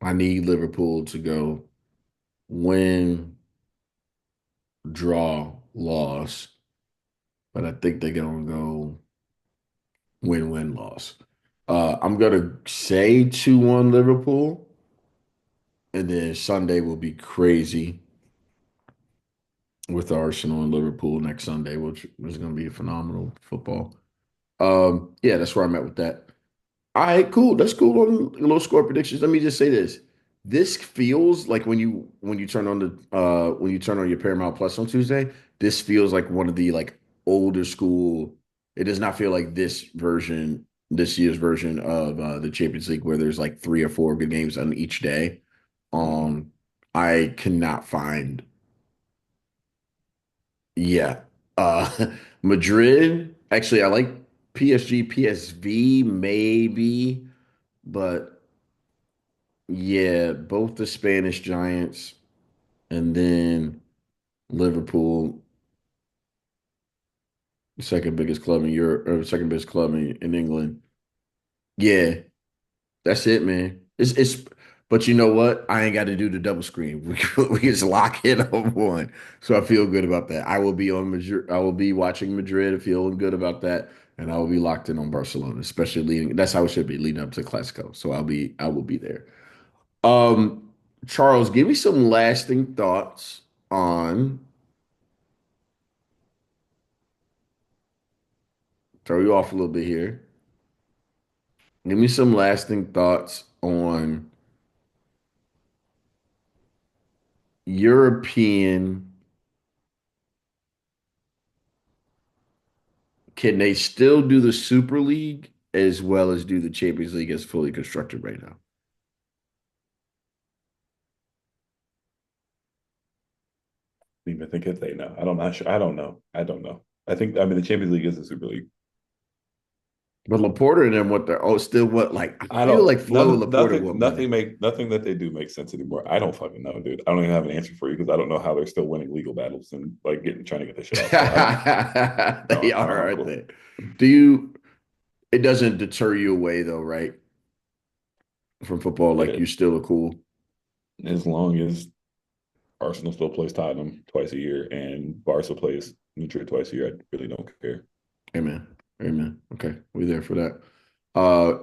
I need Liverpool to go win, draw, loss, but I think they're gonna go win, win, loss. I'm gonna say 2-1 Liverpool, and then Sunday will be crazy with Arsenal and Liverpool next Sunday, which is gonna be a phenomenal football. Yeah, that's where I'm at with that. All right, cool. That's cool on the low score predictions. Let me just say this. This feels like when you turn on the when you turn on your Paramount Plus on Tuesday, this feels like one of the like older school. It does not feel like this year's version of the Champions League where there's like three or four good games on each day. Mhm. Um, I cannot find, yeah. Madrid, actually I like PSG, PSV maybe, but yeah, both the Spanish Giants and then Liverpool, second biggest club in Europe or second biggest club in England. Yeah, that's it, man. It's but you know what? I ain't got to do the double screen. We just lock in on one. So I feel good about that. I will be on Madrid. I will be watching Madrid, feeling good about that. And I will be locked in on Barcelona, especially leading. That's how it should be leading up to Clasico. So I will be there. Um, Charles, give me some lasting thoughts on, throw you off a little bit here. Give me some lasting thoughts on European. Can they still do the Super League as well as do the Champions League as fully constructed right now? Even think if they know. I don't know. I don't know. I don't know. I mean the Champions League is the Super League. But Laporta and them, what they're still what like I I feel don't like Flo and nothing Laporta nothing want money. nothing that they do makes sense anymore. I don't fucking know, dude. I don't even have an answer for you because I don't know how they're still winning legal battles and like getting trying to get this shit off. So I don't They I are, don't have a aren't clue. they? Do you? It doesn't deter you away though, right? From football, like Yeah, you still are cool. as long as Arsenal still plays Tottenham twice a year and Barca plays Madrid twice a year, I really don't care. Amen. Amen. Okay, we there for that.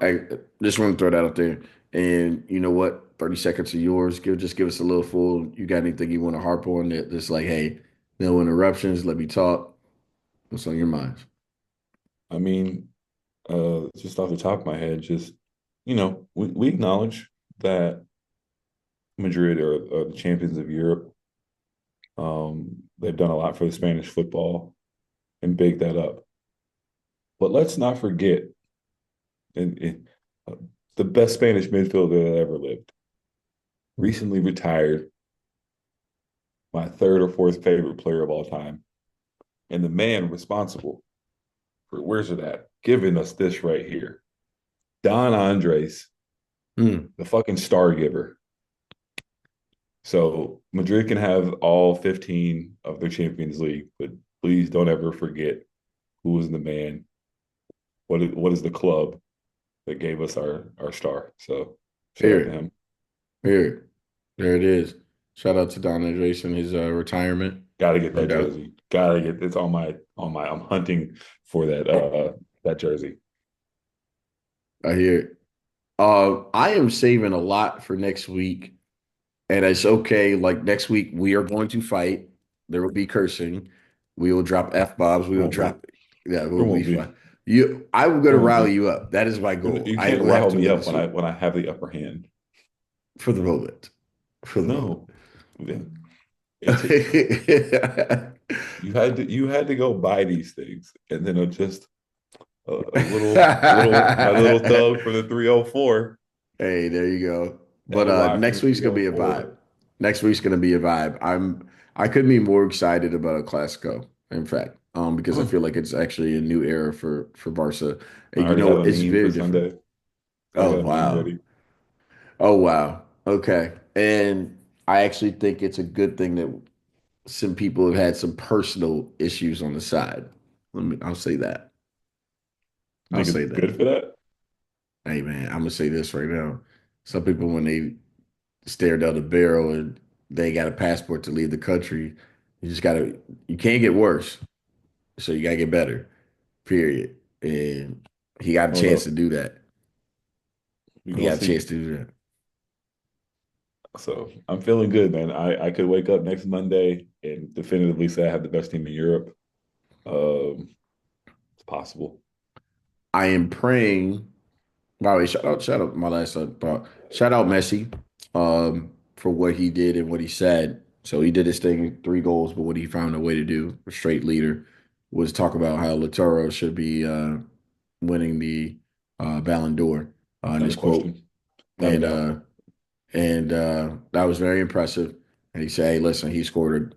I just want to throw that out there. And you know what? 30 seconds of yours. Give us a little full. You got anything you want to harp on that? Just like, hey, no interruptions. Let me talk. What's on your minds? I mean, just off the top of my head, just we acknowledge that Madrid are the champions of Europe. They've done a lot for the Spanish football and big that up. But let's not forget uh, the best Spanish midfielder that ever lived, recently retired, my third or fourth favorite player of all time, and the man responsible for where's it at, giving us this right here, Don Andres, Hmm. the fucking star giver. So Madrid can have all 15 of their Champions League, but please don't ever forget who is the man. What is the club that gave us our star? So shout out to Here, him. here, there it is. Shout out to Don Andres and his retirement. Got to get No that doubt. jersey. Got to get it's on my. I'm hunting for that jersey. I hear it. I am saving a lot for next week. And it's okay. Like next week, we are going to fight. There will be cursing. We will drop F bombs. We There will won't be. drop. Yeah, There we'll be won't fine. be. I'm going There to won't rally be. you up. That is my goal. You I can't will have rile to me win up this week when I have the upper hand. for the moment. For the moment. No, it you had to go buy these things, and then it just my little thug from the 304 Hey, there you go. But LY from the next week's gonna be a vibe. 304. Next week's gonna be a vibe. I couldn't be more excited about a Clasico, in fact, because I feel like it's actually a new era for Barca. I And you already know, have a it's meme for very different. Sunday. I Oh got a meme wow. ready. Oh wow. Okay. And I actually think it's a good thing that some people have had some personal issues on the side. I'll say that. I I'll think it's say good that. for that. Hey man, I'm gonna say this right now. Some people when they stare down the barrel and they got a passport to leave the country, you can't get worse. So you gotta get better. Period. And he got a I don't chance to know. do that. We He gonna got a chance see. to do that. So I'm feeling good, man. I could wake up next Monday and definitively say I have the best team in Europe. It's possible. I am praying. By the way, shout out my last thought. Shout out Messi for what he did and what he said. So he did his thing, 3 goals, but what he found a way to do, a straight leader, was talk about how Lautaro should be winning the Ballon d'Or in Not a his quote. question. Not a And doubt. that was very impressive. And he said, hey, listen, he scored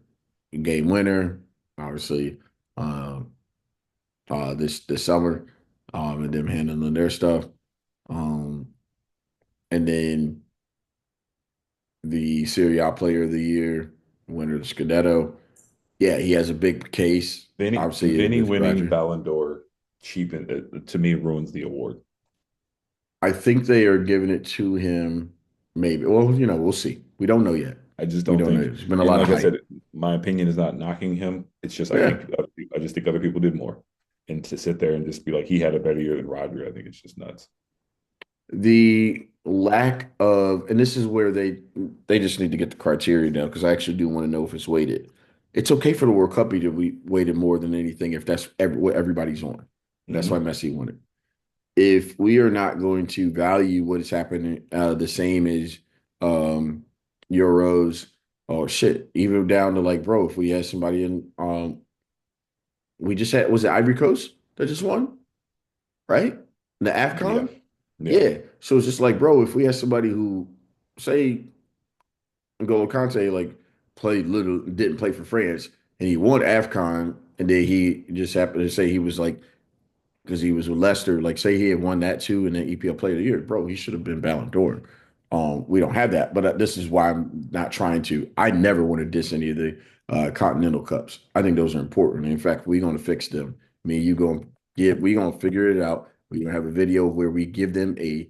a game winner, obviously, uh, this summer, and them handling their stuff. Um, and then the Serie A Player of the Year, winner of the Scudetto. Yeah, he has a big case. Obviously, Vinny with winning Roger. Ballon d'Or cheapen it, to me ruins the award. I think they are giving it to him. Maybe. Well, we'll see. We don't know yet. I just We don't don't know. think, There's been a and lot of like I hype. said, my opinion is not knocking him. It's just Yeah. I just think other people did more, and to sit there and just be like he had a better year than Roger, I think it's just nuts. The lack of, and this is where they just need to get the criteria down because I actually do want to know if it's weighted. It's okay for the World Cup to be weighted more than anything if that's what everybody's on. That's why Hmm. Messi won it. If we are not going to value what is happening the same as um, Euros or shit, even down to like, bro, if we had somebody in, we just had, was it Ivory Coast that just won, right? The Yeah, AFCON? yeah. Yeah. So it's just like, bro, if we had somebody who, say, N'Golo Kante, like, played little, didn't play for France, and he won AFCON, and then he just happened to say he was like, because he was with Leicester. Like, say he had won that too, and then EPL Player of the Year, bro, he should have been Ballon d'Or. We don't have that, but this is why I'm not trying to. I never want to diss any of the Continental Cups. I think those are important. In fact, we're going to fix them. Me and you going to we going to figure it out. We're going to have a video where we give them a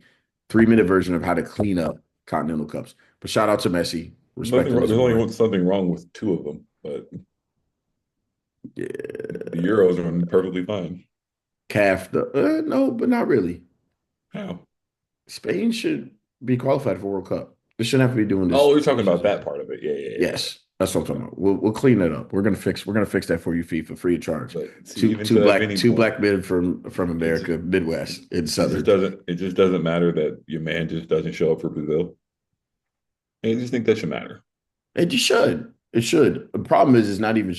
3-minute version of how to clean up Continental Cups. But shout out to Messi, Nothing respected wrong. his There's only award. something wrong with two of them, but the Yeah, Euros are perfectly fine. calf the no, but not really. How? Spain should be qualified for World Cup. They shouldn't have to be doing Oh, this you're talking about bullshit. that part of it. Yeah, yeah, yeah, Yes, that's yeah. what I'm Okay, talking about. We'll clean that up. We're gonna fix that for you, FIFA, free of charge. but see, Two even two to that black Vinny two point, black men from it just America, Midwest and Southern. it just doesn't matter that your man just doesn't show up for Brazil. And I just think that should matter. It just should. It should. The problem is not even.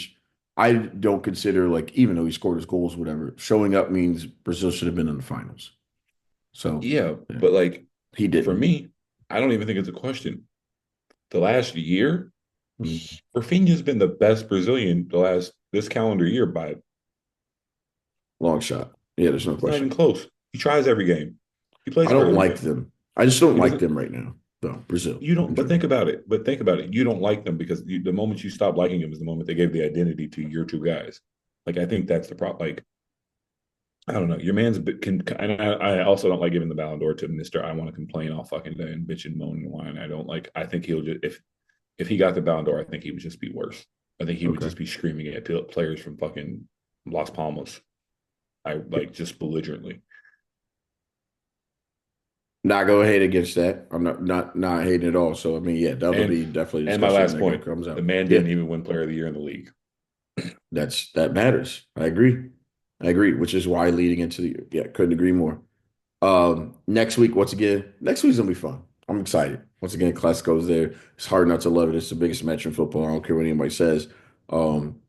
I don't consider like even though he scored his goals, whatever. Showing up means Brazil should have been in the finals. So Yeah, yeah, but like he for didn't. me, I don't even think it's a question. The last year, Mm, Rafinha's been the best Brazilian the last this calendar year by long shot. Yeah, there's no it's not even question. close. He tries every game. He plays I for don't every like game. them. I just don't He like doesn't. them right now. Though Brazil You don't. in But general. think about it. But think about it. You don't like them because the moment you stop liking them is the moment they gave the identity to your two guys. Like I think that's the problem. Like I don't know. Your man's can. And I also don't like giving the Ballon d'Or to Mister. I want to complain all fucking day and bitch and moan and whine. I don't like. I think he'll just if he got the Ballon d'Or, I think he would just be worse. I think he would Okay. just be screaming at players from fucking Las Palmas. I like just belligerently. Not go ahead against that. I'm not hating at all. So I mean, yeah, that'll And be definitely a and my discussion last that point, comes the out. man Yeah, didn't even win Player of the Year in the league. that matters. I agree. I agree, which is why leading into the yeah, couldn't agree more. Next week, once again, next week's gonna be fun. I'm excited. Once again, Clasico's there. It's hard not to love it. It's the biggest match in football. I don't care what anybody says. Um,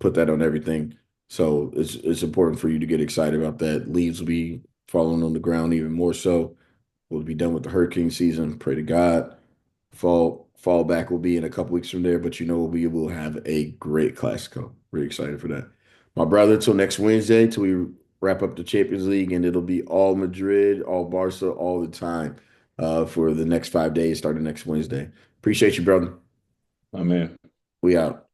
put that on everything. So it's important for you to get excited about that. Leaves will be falling on the ground even more so. We'll be done with the hurricane season. Pray to God. Fall back will be in a couple weeks from there, but we will have a great Classico. Really excited for that. My brother, till next Wednesday, till we wrap up the Champions League, and it'll be all Madrid, all Barca, all the time for the next 5 days, starting next Wednesday. Appreciate you, brother. My man. We out.